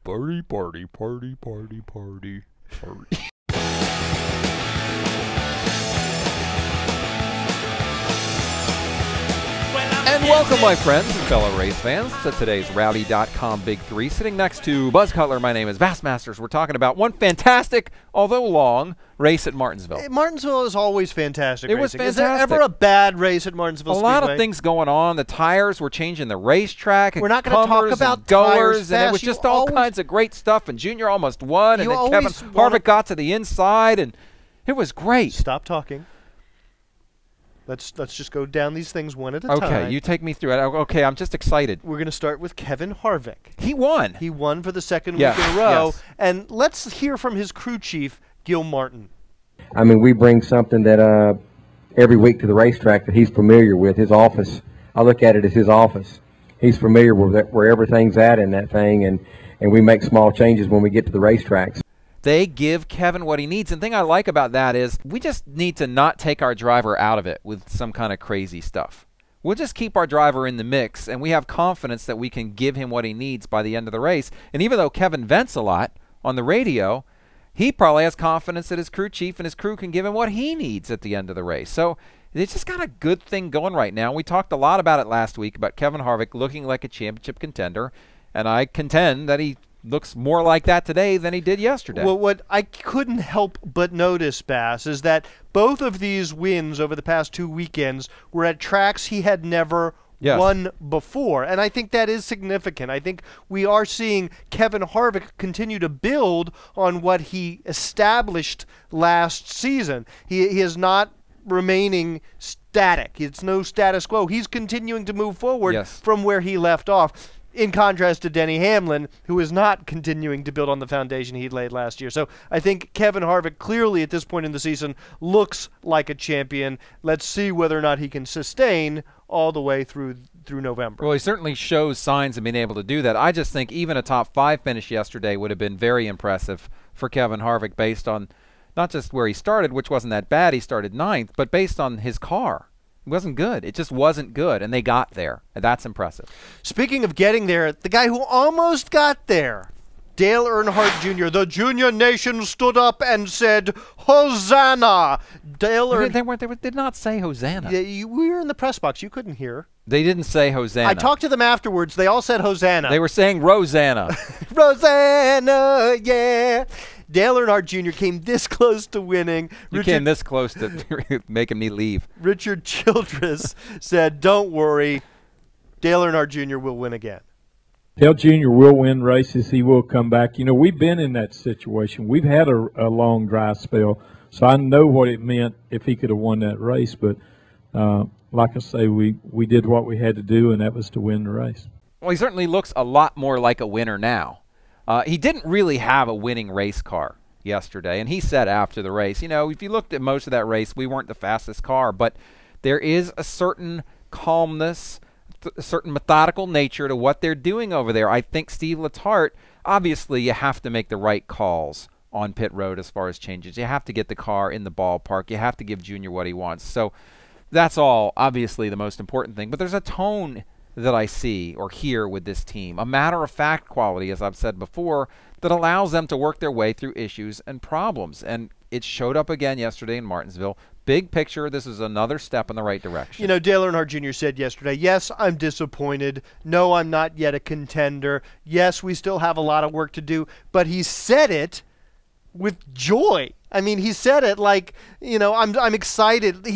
Party, party, party, party, party, party. And welcome, my friends and fellow race fans, to today's Rowdy.com Big Three. Sitting next to Buzz Cutler, my name is Bassmasters. We're talking about one fantastic, although long, race at Martinsville. Martinsville is always fantastic It racing. was fantastic. Is there ever a bad race at Martinsville Speedway? A lot of things going on. The tires were changing the racetrack. We're not going to talk about goers, tires and it was just all kinds of great stuff. And Junior almost won, and then Kevin Harvick got to the inside, and it was great. Stop talking. Let's just go down these things one at a time. Okay, you take me through it. Okay, I'm just excited. We're going to start with Kevin Harvick. He won. He won for the second week in a row. Yes. And let's hear from his crew chief, Gil Martin. I mean, we bring something that every week to the racetrack that he's familiar with, his office. I look at it as his office. He's familiar with where everything's at in that thing, and we make small changes when we get to the racetracks. They give Kevin what he needs. And the thing I like about that is we just need to not take our driver out of it with some kind of crazy stuff. We'll just keep our driver in the mix, and we have confidence that we can give him what he needs by the end of the race. And even though Kevin vents a lot on the radio, he probably has confidence that his crew chief and his crew can give him what he needs at the end of the race. So they just got a good thing going right now. We talked a lot about it last week, about Kevin Harvick looking like a championship contender, and I contend that he looks more like that today than he did yesterday. Well, what I couldn't help but notice, Bass, is that both of these wins over the past 2 weekends were at tracks he had never won before. And I think that is significant. I think we are seeing Kevin Harvick continue to build on what he established last season. He is not remaining static. It's no status quo. He's continuing to move forward from where he left off, in contrast to Denny Hamlin, who is not continuing to build on the foundation he laid last year. So I think Kevin Harvick clearly at this point in the season looks like a champion. Let's see whether or not he can sustain all the way through November. Well, he certainly shows signs of being able to do that. I just think even a top 5 finish yesterday would have been very impressive for Kevin Harvick based on not just where he started, which wasn't that bad. He started 9th, but based on his car. It wasn't good. It just wasn't good, and they got there, and that's impressive. Speaking of getting there, the guy who almost got there, Dale Earnhardt Jr., the Junior Nation stood up and said, Hosanna! They did not say Hosanna. We were in the press box. You couldn't hear. They didn't say Hosanna. I talked to them afterwards. They all said Hosanna. They were saying Rosanna. Rosanna, yeah. Dale Earnhardt Jr. came this close to winning. You came this close to making me leave. Richard Childress said, don't worry, Dale Earnhardt Jr. will win again. Dale Jr. will win races. He will come back. You know, we've been in that situation. We've had a long dry spell, so I know what it meant if he could have won that race. But like I say, we did what we had to do, and that was to win the race. Well, he certainly looks a lot more like a winner now. He didn't really have a winning race car yesterday, and he said after the race, you know, if you looked at most of that race, we weren't the fastest car, but there is a certain calmness, a certain methodical nature to what they're doing over there. I think Steve Letarte, obviously you have to make the right calls on pit road as far as changes. You have to get the car in the ballpark. You have to give Junior what he wants. So that's all obviously the most important thing, but there's a tone that I see or hear with this team, a matter-of-fact quality, as I've said before, that allows them to work their way through issues and problems. And it showed up again yesterday in Martinsville. Big picture, this is another step in the right direction. You know, Dale Earnhardt Jr. said yesterday, yes, I'm disappointed. No, I'm not yet a contender. Yes, we still have a lot of work to do. But he said it with joy. I mean, he said it like, you know, I'm excited.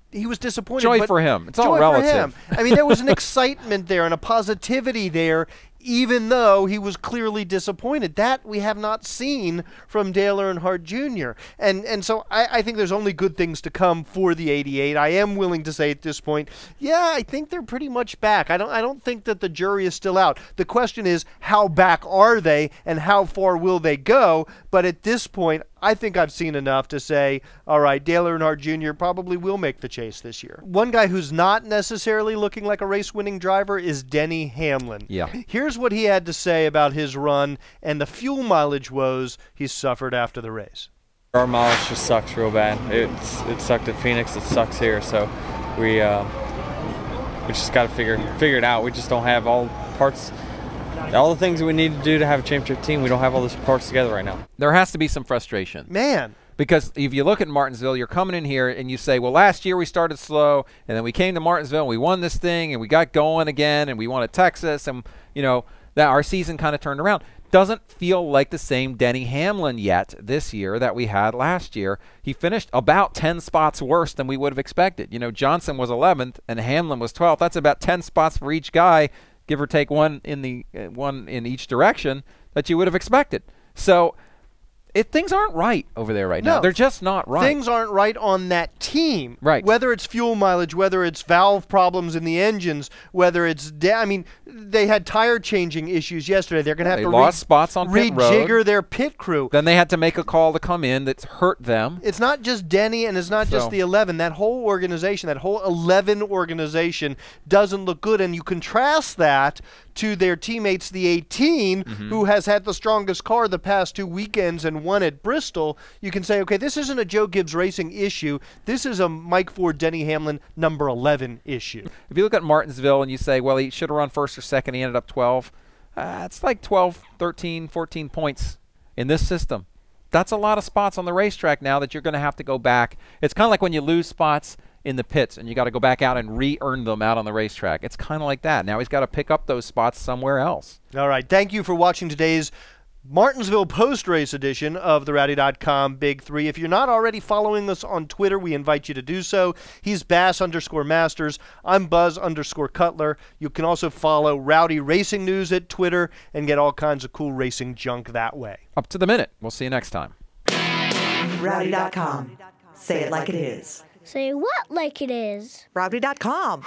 He was disappointed. Joy for him. It's all relative. For him. I mean, there was an excitement there and a positivity there, even though he was clearly disappointed. That we have not seen from Dale Earnhardt Jr. And so I think there's only good things to come for the 88. I am willing to say at this point, yeah, I think they're pretty much back. I don't think that the jury is still out. The question is, how back are they and how far will they go? But at this point, I think I've seen enough to say, all right, Dale Earnhardt Jr. probably will make the chase this year. One guy who's not necessarily looking like a race-winning driver is Denny Hamlin. Yeah. Here's what he had to say about his run and the fuel mileage woes he suffered after the race. Our mileage just sucks real bad. It sucked at Phoenix. It sucks here. So we just got to figure it out. We just don't have all parts All the things we need to do to have a championship team, we don't have all those parts together right now. There has to be some frustration. Man. Because if you look at Martinsville, you're coming in here and you say, well, last year we started slow, and then we came to Martinsville and we won this thing, and we got going again, and we won at Texas, and, you know, that our season kind of turned around. Doesn't feel like the same Denny Hamlin yet this year that we had last year. He finished about 10 spots worse than we would have expected. You know, Johnson was 11th and Hamlin was 12th. That's about 10 spots for each guy, give or take one in each direction that you would have expected. So things aren't right over there right now. They're just not right. Things aren't right on that team. Right. Whether it's fuel mileage, whether it's valve problems in the engines, whether it's I mean, they had tire changing issues yesterday. They're going to have to lost spots on pit road. Rejigger their pit crew. Then they had to make a call to come in that's hurt them. It's not just Denny and it's not just the 11. That whole organization, that whole 11 organization doesn't look good. And you contrast that to their teammates, the 18, who has had the strongest car the past 2 weekends and won at Bristol. You can say, okay, this isn't a Joe Gibbs Racing issue. This is a Mike Ford, Denny Hamlin, number 11 issue. If you look at Martinsville and you say, well, he should have run first or second, he ended up 12. It's like 12, 13, 14 points in this system. That's a lot of spots on the racetrack now that you're going to have to go back. It's kind of like when you lose spots in the pits and you got to go back out and re-earn them out on the racetrack. It's kind of like that. Now he's got to pick up those spots somewhere else. All right. Thank you for watching today's Martinsville post-race edition of the Rowdy.com Big Three. If you're not already following us on Twitter, we invite you to do so. He's Bass_Masters. I'm Buzz_Cutler. You can also follow Rowdy Racing News at Twitter and get all kinds of cool racing junk that way. Up to the minute. We'll see you next time. Rowdy.com. Say it like it is. Say what like it is? Rowdy.com.